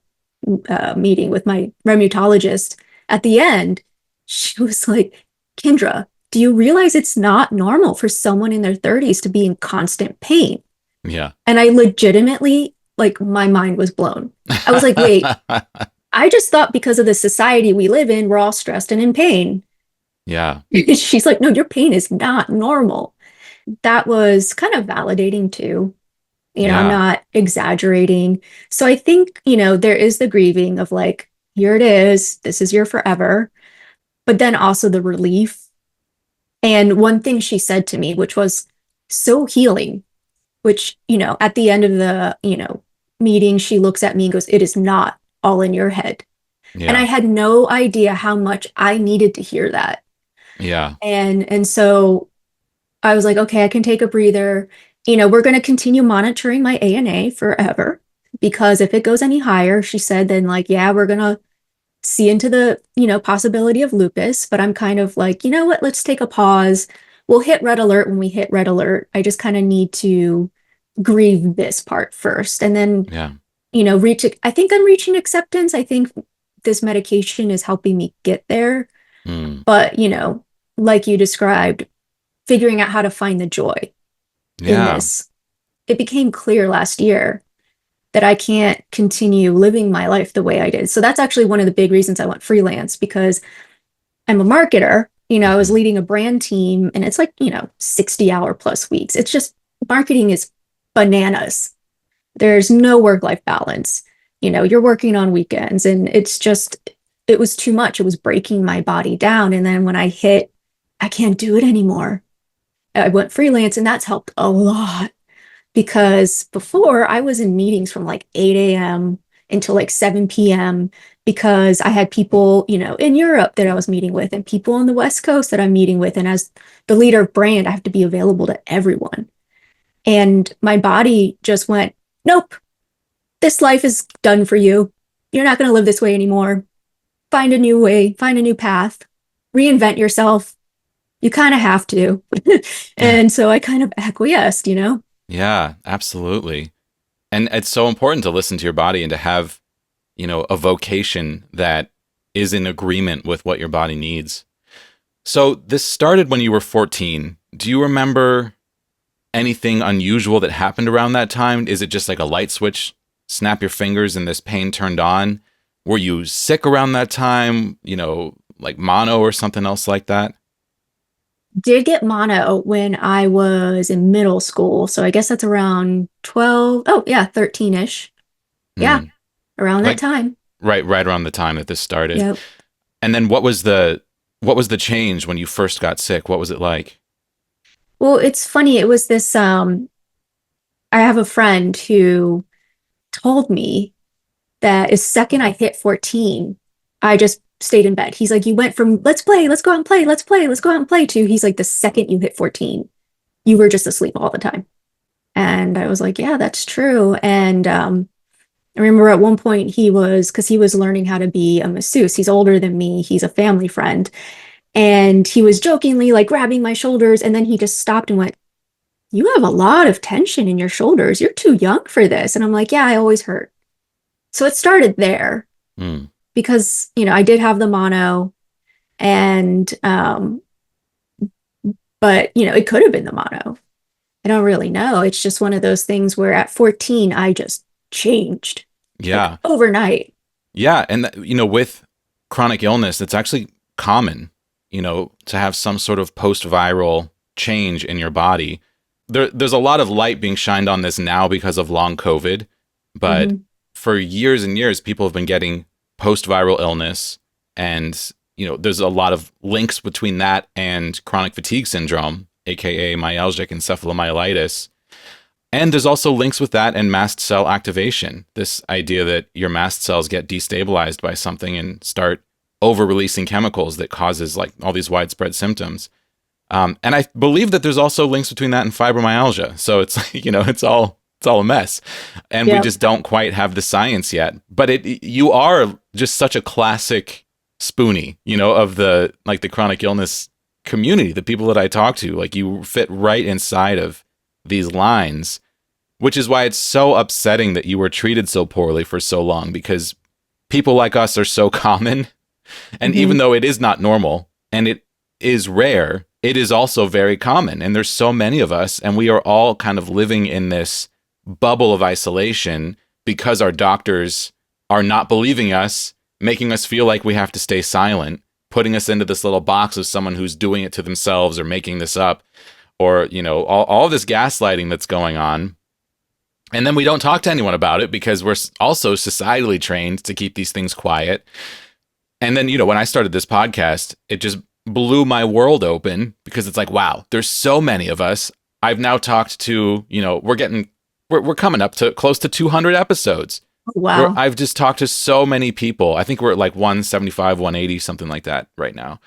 with my rheumatologist at the end, she was like, Kindra, do you realize it's not normal for someone in their 30s to be in constant pain? Yeah. And I legitimately, like, my mind was blown. I was like, wait, I just thought because of the society we live in, we're all stressed and in pain. Yeah. She's like, no, your pain is not normal. That was kind of validating too. I'm Yeah. not exaggerating. So I think, there is the grieving of like, here it is, this is your forever, but then also the relief. And one thing she said to me, which was so healing, which, at the end of the, meeting, she looks at me and goes, it is not all in your head. And I Yeah. had no idea how much I needed to hear that. Yeah. And so I was like, okay, I can take a breather. We're going to continue monitoring my ANA forever, because if it goes any higher, she said, then like, yeah, we're going to see into the, possibility of lupus. But I'm kind of like, you know what, let's take a pause. We'll hit red alert when we hit red alert. I just kind of need to grieve this part first. And then, Yeah. I think I'm reaching acceptance. I think this medication is helping me get there. Mm. But, like you described, figuring out how to find the joy in Yeah. this. It became clear last year that I can't continue living my life the way I did. So that's actually one of the big reasons I went freelance, because I'm a marketer. I was Hmm. leading a brand team, and it's like, 60-hour plus weeks. It's just, marketing is bananas. There's no work-life balance. You're working on weekends, and it was too much. It was breaking my body down. And then when I can't do it anymore. I went freelance, and that's helped a lot, because before I was in meetings from like 8 a.m. until like 7 p.m. because I had people, in Europe that I was meeting with, and people on the West Coast that I'm meeting with. And as the leader of brand, I have to be available to everyone. And my body just went, nope, this life is done for you. You're not going to live this way anymore. Find a new way, find a new path, reinvent yourself. you kind of have to. And so I kind of acquiesced, you know? Yeah, absolutely. And it's so important to listen to your body and to have, a vocation that is in agreement with what your body needs. So this started when you were 14. Do you remember anything unusual that happened around that time? Is it just like a light switch, snap your fingers and this pain turned on? Were you sick around that time, like mono or something else like that? Did get mono when I was in middle school. So I guess that's around 12. Oh, yeah, 13-ish. Yeah, Hmm. around that Like time. right around the time that this started. Yep. And then what was the change when you first got sick? What was it like? Well, it's funny. It was this, I have a friend who told me that as second I hit 14, I just stayed in bed. He's like, you went from let's play, let's go out and play, let's play, let's go out and play to he's like, the second you hit 14, you were just asleep all the time. And I was like, yeah, that's true. And I remember at one point because he was learning how to be a masseuse. He's older than me. He's a family friend. And he was jokingly like grabbing my shoulders. And then he just stopped and went, you have a lot of tension in your shoulders. You're too young for this. And I'm like, yeah, I always hurt. So it started there Hmm. because, I did have the mono and, but, it could have been the mono. I don't really know. It's just one of those things where at 14, I just changed like Yeah. overnight. Yeah. And, with chronic illness, it's actually common, to have some sort of post-viral change in your body. There's a lot of light being shined on this now because of long COVID, but Mhm. for years and years, people have been getting post-viral illness. And, there's a lot of links between that and chronic fatigue syndrome, aka myalgic encephalomyelitis. And there's also links with that and mast cell activation. This idea that your mast cells get destabilized by something and start over-releasing chemicals that causes like all these widespread symptoms. And I believe that there's also links between that and fibromyalgia. So it's like, it's all a mess. And we Yep. just don't quite have the science yet. But you are just such a classic Spoonie, of the chronic illness community, the people that I talk to. Like you fit right inside of these lines, which is why it's so upsetting that you were treated so poorly for so long, because people like us are so common. And even though it is not normal and it is rare, it is also very common. And there's so many of us, and we are all kind of living in this bubble of isolation because our doctors are not believing us, making us feel like we have to stay silent, putting us into this little box of someone who's doing it to themselves or making this up, or, all this gaslighting that's going on. And then we don't talk to anyone about it because we're also societally trained to keep these things quiet. And then, when I started this podcast, it just blew my world open because it's like, wow, there's so many of us. I've now talked to, we're coming up to close to 200 episodes. Where Wow. I've just talked to so many people. I think we're at like 175, 180, something like that right now.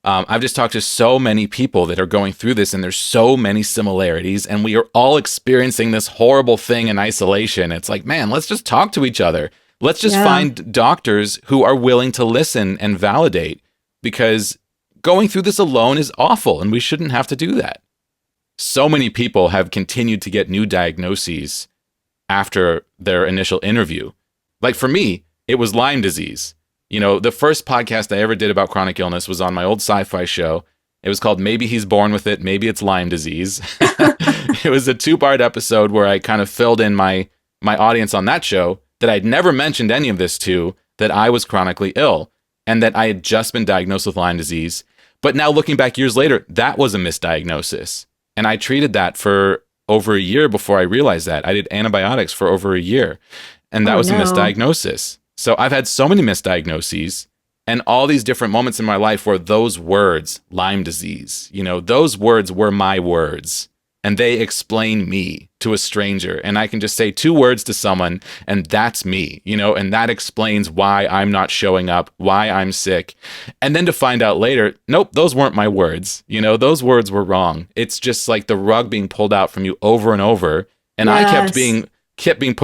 I've just talked to so many people that are going through this, and there's so many similarities, and we are all experiencing this horrible thing in isolation. It's like, man, let's just talk to each other. Let's just Yeah. find doctors who are willing to listen and validate, because going through this alone is awful, and we shouldn't have to do that. So many people have continued to get new diagnoses after their initial interview. Like for me, it was Lyme disease. The first podcast I ever did about chronic illness was on my old sci-fi show. It was called Maybe He's Born With It, Maybe It's Lyme Disease. It was a 2-part episode where I kind of filled in my audience on that show that I'd never mentioned any of this to, that I was chronically ill and that I had just been diagnosed with Lyme disease. But now looking back years later, that was a misdiagnosis. And I treated that for over a year before I realized that. I did antibiotics for over a year, and that Oh, was a no. misdiagnosis. So I've had so many misdiagnoses and all these different moments in my life where those words, Lyme disease, those words were my words, and they explain me to a stranger. And I can just say 2 words to someone, and that's me, and that explains why I'm not showing up, why I'm sick. And then to find out later, nope, those weren't my words. Those words were wrong. It's just like the rug being pulled out from you over and over. And I kept being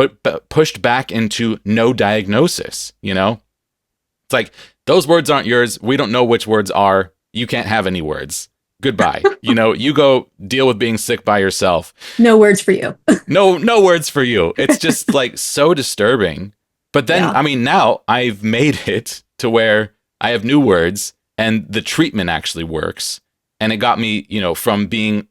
pushed back into no diagnosis. It's like, those words aren't yours. We don't know which words are. You can't have any words. goodbye. You go deal with being sick by yourself. No words for you. No words for you. It's just like so disturbing. But then, Yeah. I mean, now I've made it to where I have new words and the treatment actually works. And it got me, from being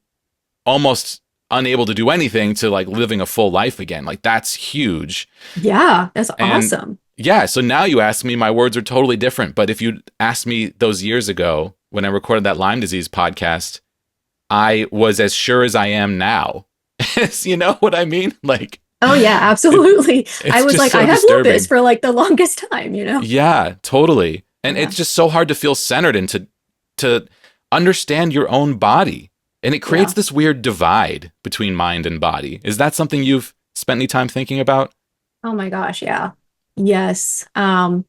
almost unable to do anything to like living a full life again. Like that's huge. Yeah, that's And awesome. yeah, so now you ask me, my words are totally different. But if you asked me those years ago when I recorded that Lyme disease podcast, I was as sure as I am now. You know what I mean? Like, Oh yeah, absolutely. I it's was just like, so I have disturbing. lupus for like the longest time. Yeah, totally. And Yeah. it's just so hard to feel centered and to understand your own body. And it creates Yeah. this weird divide between mind and body. Is that something you've spent any time thinking about? Oh my gosh, yeah. Yes. And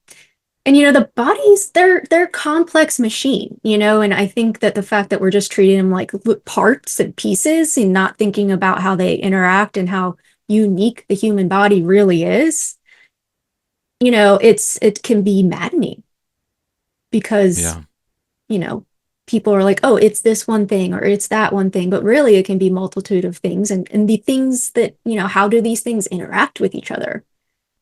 the bodies, they're a complex machine, and I think that the fact that we're just treating them like parts and pieces and not thinking about how they interact and how unique the human body really is, it can be maddening because, Yeah. you know, people are like, oh, it's this one thing or it's that one thing, but really it can be multitude of things and the things that, how do these things interact with each other?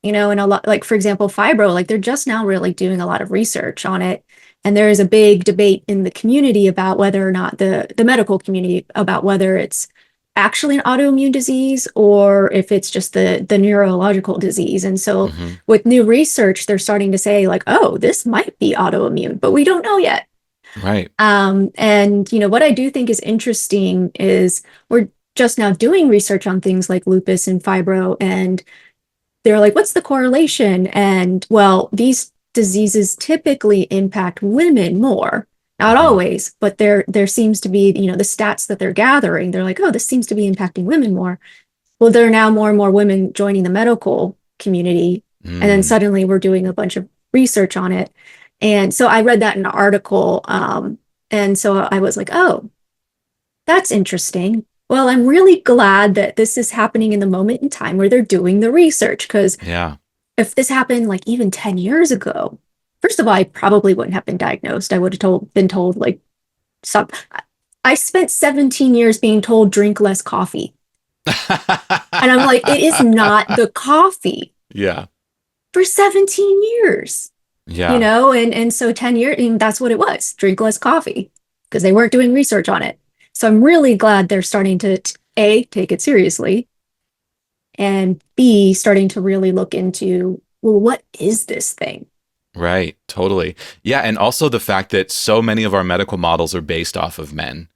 And a lot, like, for example, fibro, like they're just now really doing a lot of research on it. And there is a big debate in the community about whether or not the medical community about whether it's actually an autoimmune disease or if it's just the neurological disease. And so Hmm. with new research, they're starting to say like, oh, this might be autoimmune, but we don't know yet. Right. And what I do think is interesting is we're just now doing research on things like lupus and fibro, and they're like, what's the correlation? And well, these diseases typically impact women more. Not Hmm. always, but there seems to be, the stats that they're gathering. They're like, oh, this seems to be impacting women more. Well, there are now more and more women joining the medical community. And then Mm. suddenly we're doing a bunch of research on it. And so I read that in an article. And so I was like, oh, that's interesting. Well, I'm really glad that this is happening in the moment in time where they're doing the research. Because Yeah. if this happened like even 10 years ago, first of all, I probably wouldn't have been diagnosed. I would have been told like some. I spent 17 years being told drink less coffee. And I'm like, it is not the coffee Yeah. for 17 years, Yeah. and so 10 years, and that's what it was, drink less coffee, because they weren't doing research on it. So I'm really glad they're starting to A, take it seriously, and B, starting to really look into, well, what is this thing? Right. Totally. Yeah. And also the fact that so many of our medical models are based off of men,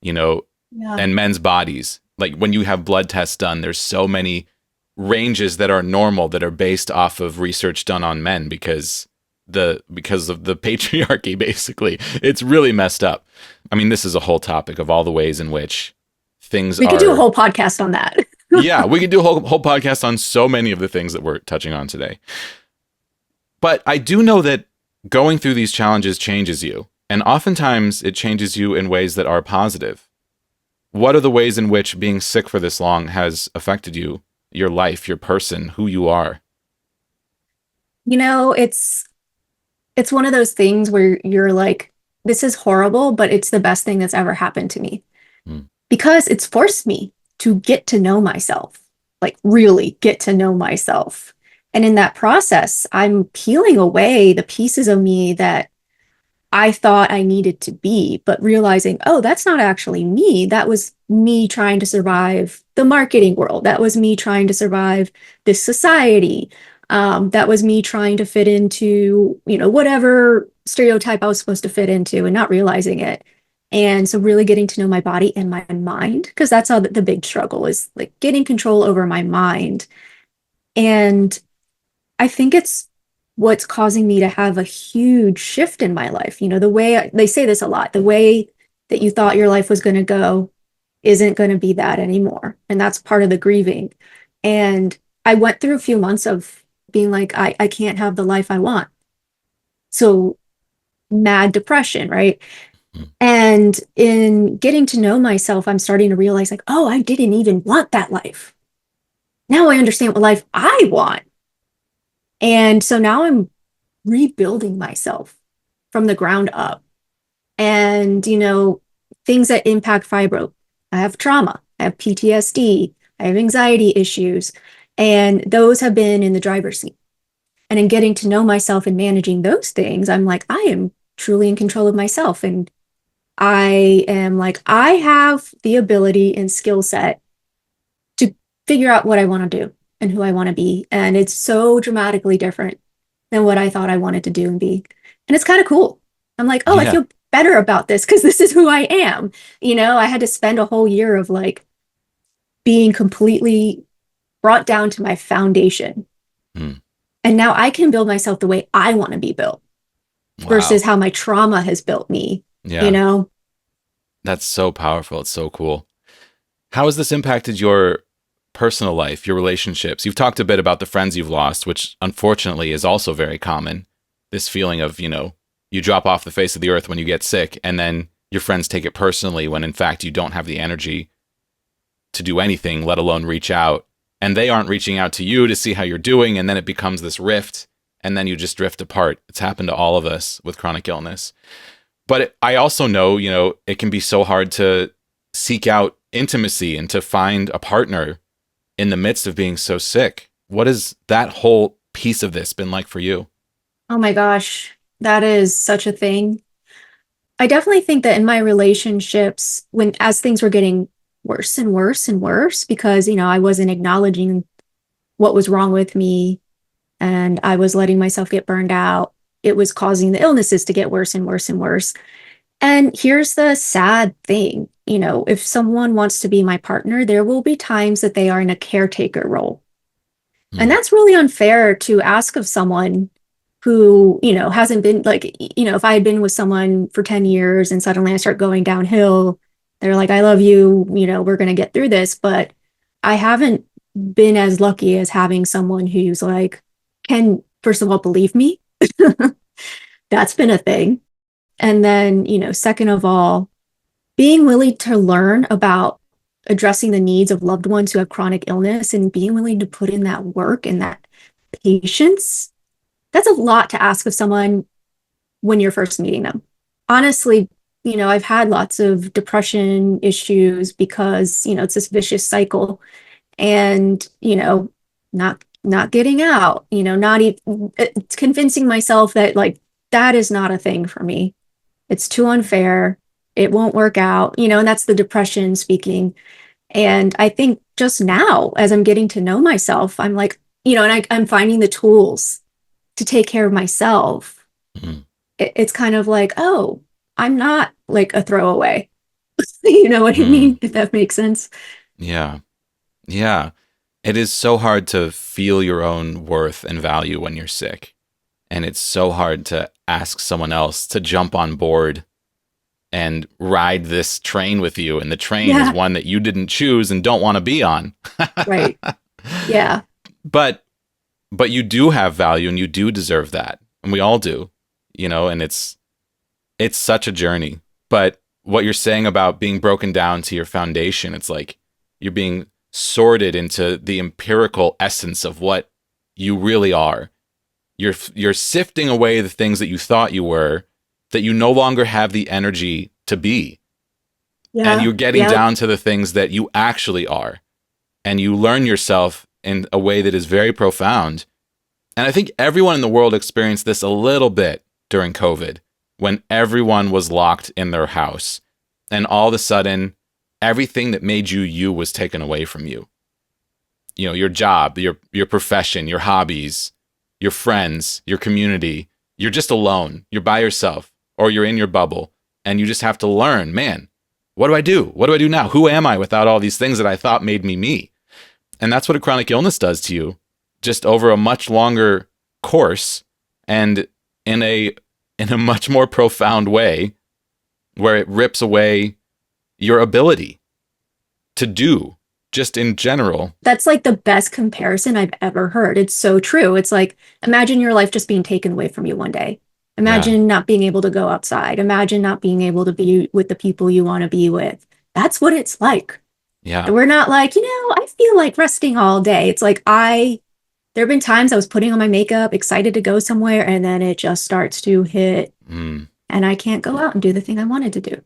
you know, Yeah. and men's bodies. Like when you have blood tests done, there's so many ranges that are normal that are based off of research done on men because of the patriarchy, basically. It's really messed up. I mean, this is a whole topic of all the ways in which things We could do a are. whole podcast on that. Yeah, we could do a whole podcast on so many of the things that we're touching on today. But I do know that going through these challenges changes you, and oftentimes it changes you in ways that are positive. What are the ways in which being sick for this long has affected you, your life, your person, who you are? It's one of those things where you're like, this is horrible, but it's the best thing that's ever happened to me. Hmm. Because it's forced me to get to know myself, like really get to know myself. And in that process, I'm peeling away the pieces of me that I thought I needed to be, but realizing, oh, that's not actually me. That was me trying to survive the marketing world. That was me trying to survive this society. That was me trying to fit into, whatever stereotype I was supposed to fit into and not realizing it. And so really getting to know my body and my mind, because that's how the big struggle is, like getting control over my mind. And I think it's what's causing me to have a huge shift in my life. The way they say this a lot, the way that you thought your life was going to go isn't going to be that anymore. And that's part of the grieving. And I went through a few months of being like, I can't have the life I want. So mad depression, right? Hmm. And in getting to know myself, I'm starting to realize like, oh, I didn't even want that life. Now I understand what life I want. And so now I'm rebuilding myself from the ground up. And, things that impact fibro. I have trauma, I have PTSD, I have anxiety issues, and those have been in the driver's seat. And in getting to know myself and managing those things, I'm like, I am truly in control of myself. And I am like, I have the ability and skill set to figure out what I want to do and who I want to be. And it's so dramatically different than what I thought I wanted to do and be. And it's kind of cool. I'm like, oh, I Yeah. feel better about this because this is who I am. I had to spend a whole year of like being completely brought down to my foundation. Mm. And now I can build myself the way I want to be built versus Wow. how my trauma has built me, Yeah. That's so powerful. It's so cool. How has this impacted your personal life, your relationships? You've talked a bit about the friends you've lost, which unfortunately is also very common. This feeling of, you drop off the face of the earth when you get sick, and then your friends take it personally when in fact you don't have the energy to do anything, let alone reach out. And they aren't reaching out to you to see how you're doing, and then it becomes this rift, and then you just drift apart. It's happened to all of us with chronic illness. But I also know, it can be so hard to seek out intimacy and to find a partner in the midst of being so sick. What has that whole piece of this been like for you? Oh my gosh, that is such a thing. I definitely think that in my relationships, as things were getting worse and worse and worse, because, I wasn't acknowledging what was wrong with me and I was letting myself get burned out, it was causing the illnesses to get worse and worse and worse. And here's the sad thing, if someone wants to be my partner, there will be times that they are in a caretaker role. And that's really unfair to ask of someone who, hasn't been like, if I had been with someone for 10 years and suddenly I start going downhill, they're like, I love you, we're going to get through this. But I haven't been as lucky as having someone who's like, can, first of all, believe me. That's been a thing. And then, second of all, being willing to learn about addressing the needs of loved ones who have chronic illness and being willing to put in that work and that patience, that's a lot to ask of someone when you're first meeting them. Honestly, I've had lots of depression issues because, it's this vicious cycle and, not getting out, not even convincing myself that like, that is not a thing for me. It's too unfair. It won't work out, and that's the depression speaking. And I think just now, as I'm getting to know myself, I'm like, and I'm finding the tools to take care of myself. Mm-hmm. It's kind of like, oh, I'm not like a throwaway. You know what I mean? If that makes sense. Yeah. Yeah. It is so hard to feel your own worth and value when you're sick. And it's so hard to ask someone else to jump on board and ride this train with you. And the train is one that you didn't choose and don't want to be on. Right. Yeah. But you do have value and you do deserve that. And we all do, and it's such a journey. But what you're saying about being broken down to your foundation, it's like you're being sorted into the empirical essence of what you really are. You're sifting away the things that you thought you were, that you no longer have the energy to be. Yeah, and you're getting down to the things that you actually are. And you learn yourself in a way that is very profound. And I think everyone in the world experienced this a little bit during COVID, when everyone was locked in their house. And all of a sudden, everything that made you you was taken away from you. Your job, your profession, your hobbies, your friends, your community. You're just alone. You're by yourself, or you're in your bubble, and you just have to learn, man, what do I do? What do I do now? Who am I without all these things that I thought made me me? And that's what a chronic illness does to you, just over a much longer course and in a much more profound way, where it rips away your ability to do just in general. That's like the best comparison I've ever heard. It's so true. It's like, imagine your life just being taken away from you one day. Imagine not being able to go outside. Imagine not being able to be with the people you want to be with. That's what it's like. Yeah. And we're not like, I feel like resting all day. It's like there have been times I was putting on my makeup, excited to go somewhere, and then it just starts to hit and I can't go out and do the thing I wanted to do.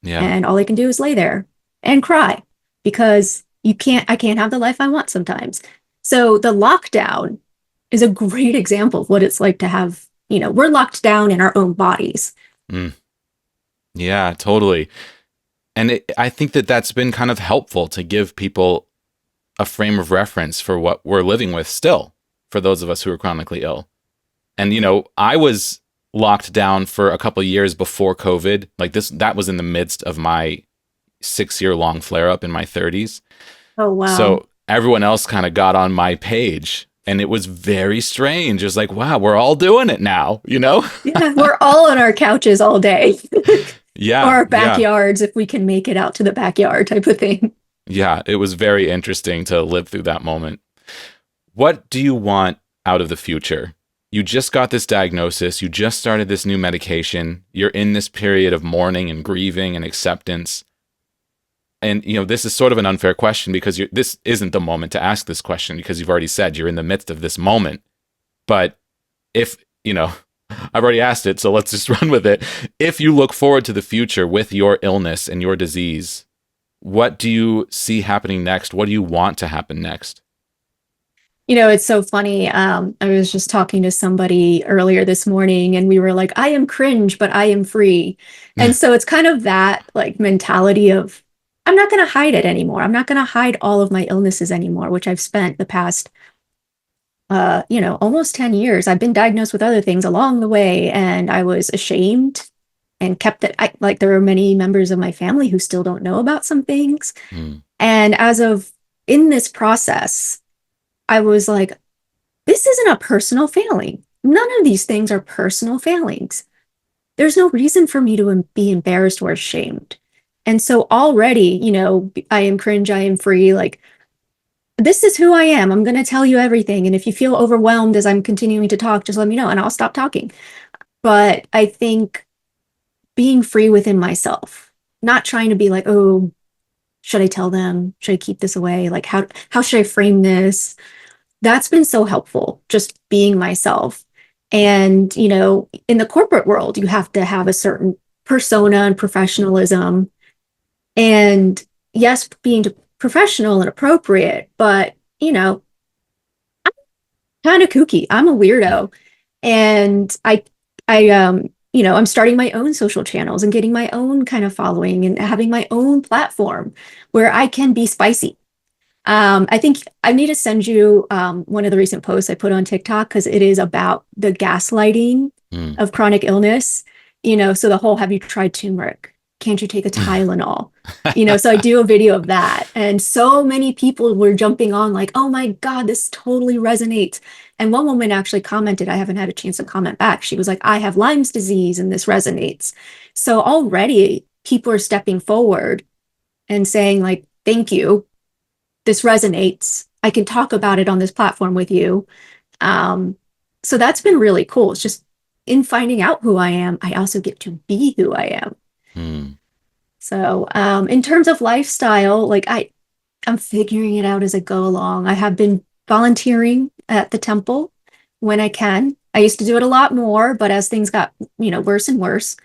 Yeah. And all I can do is lay there and cry because I can't have the life I want sometimes. So the lockdown is a great example of what it's like to have, we're locked down in our own bodies. Mm. Yeah, totally. And I think that that's been kind of helpful to give people a frame of reference for what we're living with still, for those of us who are chronically ill. And, I was locked down for a couple of years before COVID. Like that was in the midst of my 6-year long flare up in my 30s. Oh, wow. So everyone else kind of got on my page, and it was very strange. It was like, wow, we're all doing it now, Yeah, we're all on our couches all day. Yeah. Or our Yeah. backyards if we can make it out to the backyard type of thing. Yeah. It was very interesting to live through that moment. What do you want out of the future? You just got this diagnosis. You just started this new medication. You're in this period of mourning and grieving and acceptance. And, this is sort of an unfair question because this isn't the moment to ask this question because you've already said you're in the midst of this moment. But if, I've already asked it, so let's just run with it. If you look forward to the future with your illness and your disease, what do you see happening next? What do you want to happen next? It's so funny. I was just talking to somebody earlier this morning and we were like, I am cringe, but I am free. And so it's kind of that like mentality of, I'm not going to hide it anymore. I'm not going to hide all of my illnesses anymore, which I've spent the past, almost 10 years. I've been diagnosed with other things along the way and I was ashamed and kept it. Like there are many members of my family who still don't know about some things. And as of in this process, I was like, this isn't a personal failing. None of these things are personal failings. There's no reason for me to be embarrassed or ashamed. And so already, I am cringe, I am free. Like, this is who I am. I'm going to tell you everything. And if you feel overwhelmed as I'm continuing to talk, just let me know and I'll stop talking. But I think being free within myself, not trying to be like, oh, should I tell them? Should I keep this away? Like, how should I frame this? That's been so helpful, just being myself. And, in the corporate world, you have to have a certain persona and professionalism. And yes, being professional and appropriate, but, I'm kind of kooky. I'm a weirdo. And I'm starting my own social channels and getting my own kind of following and having my own platform where I can be spicy. I think I need to send you one of the recent posts I put on TikTok because it is about the gaslighting of chronic illness. So the whole, have you tried turmeric? Can't you take a Tylenol? So I do a video of that. And so many people were jumping on like, oh my God, this totally resonates. And one woman actually commented, I haven't had a chance to comment back. She was like, I have Lyme's disease and this resonates. So already people are stepping forward and saying like, thank you. This resonates. I can talk about it on this platform with you. So that's been really cool. It's just in finding out who I am, I also get to be who I am. So in terms of lifestyle, like I'm figuring it out as I go along. I have been volunteering at the temple when I can. I used to do it a lot more, but as things got, worse and worse,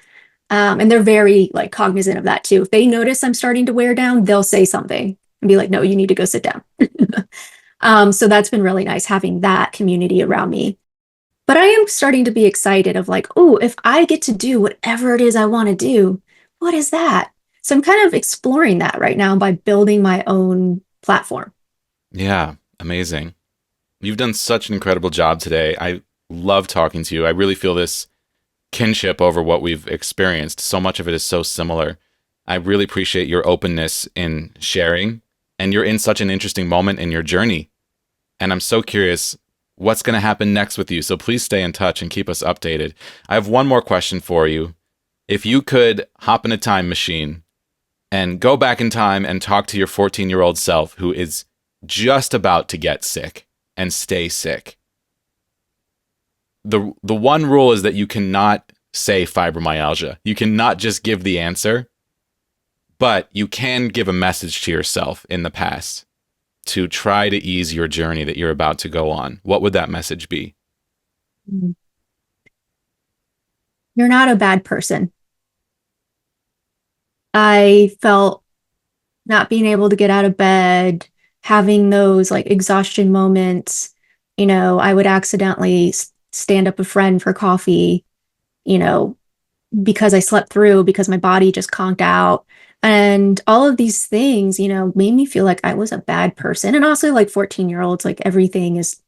and they're very like cognizant of that too. If they notice I'm starting to wear down, they'll say something and be like, no, you need to go sit down. So that's been really nice having that community around me. But I am starting to be excited of like, oh, if I get to do whatever it is I want to do, what is that? So I'm kind of exploring that right now by building my own platform. Yeah, amazing. You've done such an incredible job today. I love talking to you. I really feel this kinship over what we've experienced. So much of it is so similar. I really appreciate your openness in sharing, and you're in such an interesting moment in your journey. And I'm so curious what's going to happen next with you. So please stay in touch and keep us updated. I have one more question for you. If you could hop in a time machine and go back in time and talk to your 14-year-old self who is just about to get sick and stay sick, the one rule is that you cannot say fibromyalgia. You cannot just give the answer, but you can give a message to yourself in the past to try to ease your journey that you're about to go on. What would that message be? You're not a bad person. I felt not being able to get out of bed, having those like exhaustion moments. I would accidentally stand up a friend for coffee, you know, because I slept through, because my body just conked out. And all of these things, made me feel like I was a bad person. And also, like 14-year-olds, like everything is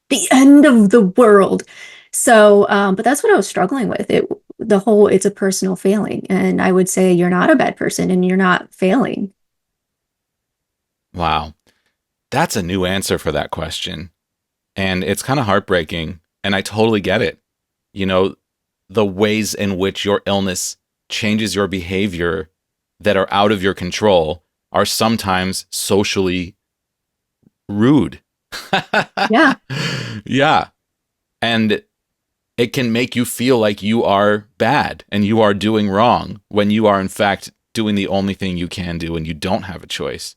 the end of the world. So, but that's what I was struggling with. It's a personal failing. And I would say you're not a bad person and you're not failing. Wow. That's a new answer for that question. And it's kind of heartbreaking. And I totally get it. The ways in which your illness changes your behavior that are out of your control are sometimes socially rude. Yeah. Yeah. And it can make you feel like you are bad and you are doing wrong when you are in fact doing the only thing you can do and you don't have a choice.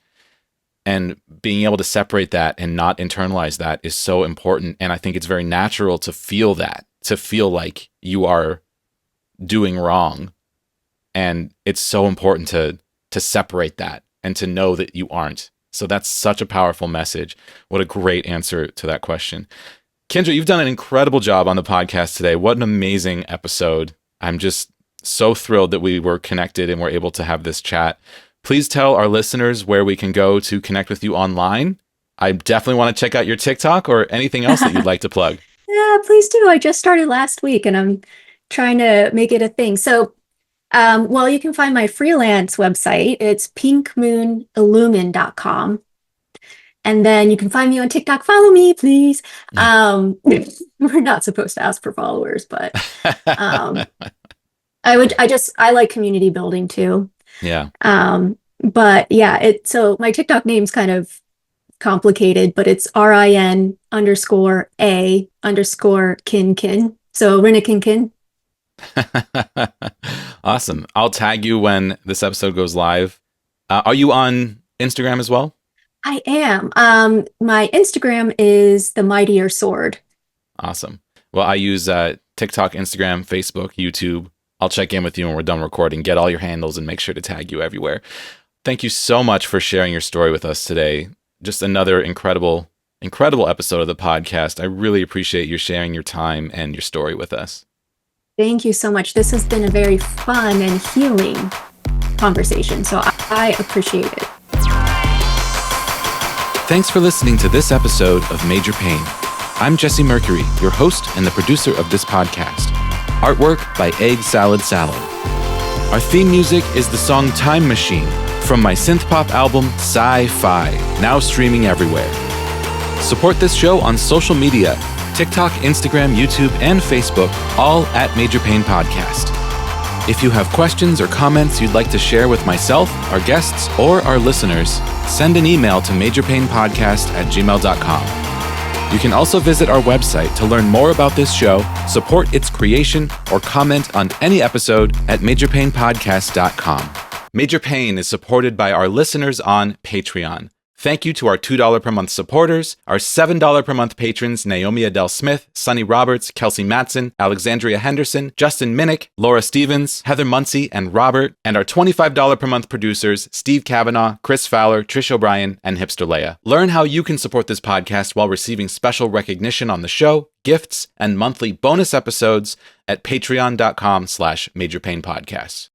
And being able to separate that and not internalize that is so important. And I think it's very natural to feel that, to feel like you are doing wrong. And it's so important to separate that and to know that you aren't. So that's such a powerful message. What a great answer to that question. Kindra, you've done an incredible job on the podcast today. What an amazing episode. I'm just so thrilled that we were connected and were able to have this chat. Please tell our listeners where we can go to connect with you online. I definitely want to check out your TikTok or anything else that you'd like to plug. Yeah, please do. I just started last week and I'm trying to make it a thing. So, well, you can find my freelance website. It's pinkmoonillumin.com. And then you can find me on TikTok. Follow me, please. We're not supposed to ask for followers, but I like community building too. Yeah. But yeah, so my TikTok name's kind of complicated, but it's RIN_A_kin. So Rinakinkin. Awesome. I'll tag you when this episode goes live. Are you on Instagram as well? I am. My Instagram is the Mightier Sword. Awesome. Well, I use TikTok, Instagram, Facebook, YouTube. I'll check in with you when we're done recording, get all your handles, and make sure to tag you everywhere. Thank you so much for sharing your story with us today. Just another incredible episode of the podcast. I really appreciate you sharing your time and your story with us. Thank you so much. This has been a very fun and healing conversation, so I appreciate it. Thanks for listening to this episode of Major Pain. I'm Jesse Mercury, your host and the producer of this podcast. Artwork by Egg Salad Salad. Our theme music is the song Time Machine from my synth-pop album Sci-Fi, now streaming everywhere. Support this show on social media, TikTok, Instagram, YouTube, and Facebook, all at Major Pain Podcast. If you have questions or comments you'd like to share with myself, our guests, or our listeners, send an email to majorpainpodcast@gmail.com. You can also visit our website to learn more about this show, support its creation, or comment on any episode at majorpainpodcast.com. Major Pain is supported by our listeners on Patreon. Thank you to our $2 per month supporters, our $7 per month patrons Naomi Adele Smith, Sonny Roberts, Kelsey Matson, Alexandria Henderson, Justin Minnick, Laura Stevens, Heather Muncie, and Robert, and our $25 per month producers Steve Kavanaugh, Chris Fowler, Trish O'Brien, and Hipster Leia. Learn how you can support this podcast while receiving special recognition on the show, gifts, and monthly bonus episodes at patreon.com/majorpainpodcasts.